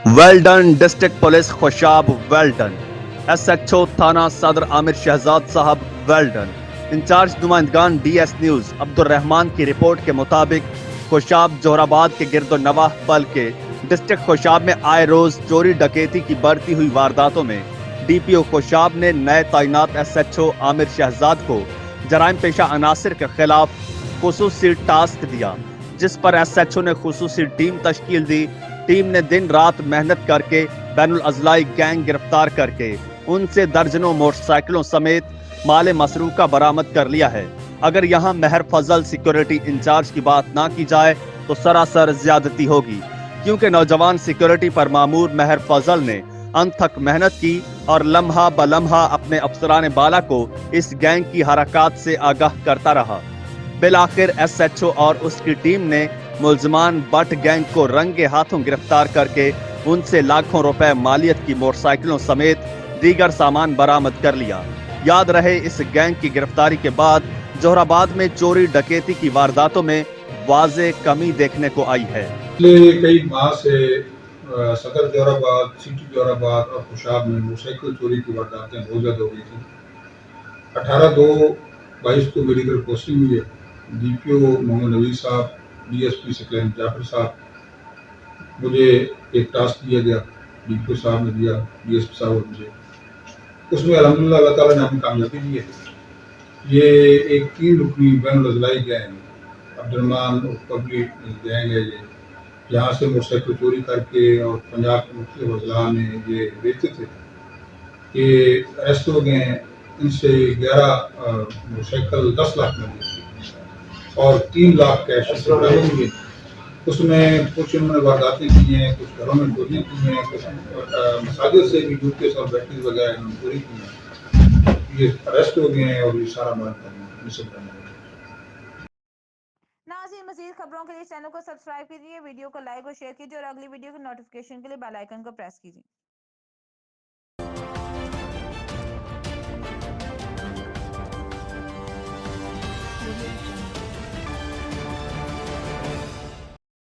Well done district police Khushab, well done S H O تھانہ صدر عامر شہزاد صاحب، well done in-charge نمائندگان D S news Abdul Rehman کی report کے مطابق خوشاب جوہر آباد کے گرد و نواح بلکہ ڈسٹرکٹ خوشاب میں آئے روز چوری ڈکیتی کی بڑھتی ہوئی وارداتوں میں ڈی پی او خوشاب نے نئے تعینات ایس ایچ او عامر شہزاد کو جرائم پیشہ عناصر کے خلاف خصوصی ٹاسک دیا، جس پر ایس ایچ او نے خصوصی ٹیم تشکیل دی۔ ٹیم نے دن رات محنت کر کے بین الاضلاعی گینگ گرفتار کر کے ان سے درجنوں موٹر سائیکلوں سمیت مال مسروقہ برآمد کر لیا ہے۔ اگر یہاں مہر فضل سیکیورٹی انچارج کی بات نہ کی جائے تو سراسر زیادتی ہوگی، کیونکہ نوجوان سیکیورٹی پر مامور مہر فضل نے انتھک محنت کی اور لمحہ بلمحہ اپنے افسران بالا کو اس گینگ کی حرکات سے آگاہ کرتا رہا۔ بالآخر ایس ایچ او اور اس کی ٹیم نے ملزمان بٹ گینگ کو رنگے ہاتھوں گرفتار کر کے ان سے لاکھوں روپے مالیت کی موٹر سائیکلوں سمیت دیگر سامان برآمد کر لیا۔ یاد رہے اس گینگ کی گرفتاری کے بعد جوہر آباد میں چوری ڈکیتی کی وارداتوں میں واضح کمی دیکھنے کو آئی ہے۔ پچھلے کئی ماہ سے صدر جوہر آباد، سٹی جوہر آباد اور خوشاب میں موٹر سائیکل چوری کی وارداتیں بہت زیادہ ہو گئی تھیں۔ 18/2/22 کو میری طرف پوسٹنگ ہوئی ہے۔ ڈی پی او محمد نوید صاحب، ڈی ایس پی سکلین جعفر صاحب، مجھے ایک ٹاسک دیا گیا، ڈی پی او صاحب نے دیا، ڈی ایس پی صاحب اور مجھے۔ اس میں الحمدللہ اللہ تعالیٰ نے ہمیں کامیابی دی ہے۔ یہ ایک 3 رکنی بین الاضلاعی گینگ عبد الرحمان اور پبلک گینگ ہے، یہاں سے موٹر سائیکل چوری کر کے اور پنجاب کے مختلف اضلاع میں یہ بیچتے تھے کہ اریسٹ ہو گئے ہیں۔ ان سے 11 موٹر سائیکل 10 لاکھ میں بیچی اور 3 لاکھ کیش ہوئے۔ اس میں کچھ انہوں نے وارداتیں کی ہیں، کچھ گھروں میں چوریاں کی ہیں، کچھ مساجد سے بھی جوتے اور بیٹریز وغیرہ انہوں نے چوری کی ہیں۔ یہ اریسٹ ہو گئے ہیں اور یہ سارا مال مصر کرنا ہے۔ ناظرین، مزید خبروں کے لیے چینل کو سبسکرائب کیجیے، ویڈیو کو لائک اور شیئر کیجیے اور اگلی ویڈیو کی نوٹیفکیشن کے لیے بیل آئیکن کو پریس کیجیے۔